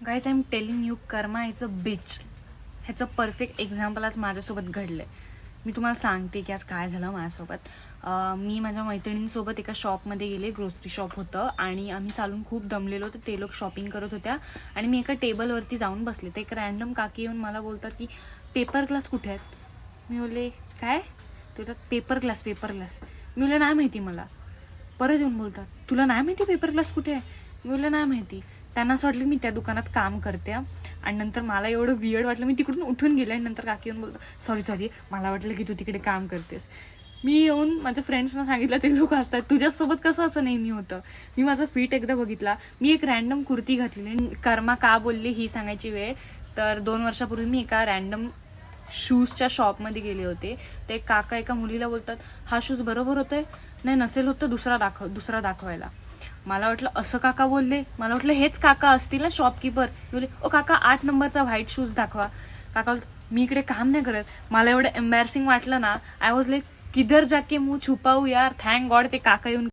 Guys I am telling you, karma is a bitch. ह्याचं perfect example आज माझ्यासोबत घडलं आहे. मी तुम्हाला सांगते की आज काय झालं माझ्यासोबत. मी माझ्या मैत्रिणींसोबत एका शॉपमध्ये गेले. ग्रोसरी शॉप होतं आणि आम्ही चालून खूप दमलेलो होतो. ते लोक शॉपिंग करत होत्या आणि मी एका टेबलवरती जाऊन बसले. तर एक रॅन्डम काकी येऊन मला बोलतात की पेपर ग्लास कुठे आहेत. मी बोलले काय. ते बोलतात पेपर ग्लास. मी बोलले नाही माहिती मला. परत येऊन बोलतात तुला नाही माहिती पेपर ग्लास कुठे आहे. मी बोलले नाही माहिती. त्यांना असं वाटलं मी त्या दुकानात काम करते आणि नंतर मला एवढं वियर्ड वाटलं. मी तिकडून उठून गेले आणि नंतर काकी येऊन बोलतात सॉरी मला वाटलं की तू तिकडे काम करतेस. मी येऊन माझ्या फ्रेंड्सना सांगितलं. ते लोक असतात तुझ्यासोबत कसं असं नेहमी होतं. मी माझा फिट एकदा बघितला. मी एक रॅन्डम कुर्ती घातलेली. कर्मा का बोलली ही सांगायची वेळ. तर 2 वर्षापूर्वी मी एका रॅन्डम शूजच्या शॉपमध्ये गेले होते. ते काका एका मुलीला बोलतात हा शूज बरोबर होतोय. नाही नसेल होतं दुसरा दाखवायला. मला वाटलं असं काका बोलले. मला वाटलं हेच काका असतील ना शॉपकीपर. बोलले ओ काका 8 नंबरचा व्हाईट शूज दाखवा. काका मी इकडे काम नाही करत. मला एवढं एम्बॅरसिंग वाटलं ना. आय वॉज लाईक किधर जाके मुंह छुपाऊ यार. थँक गॉड ते काका येऊन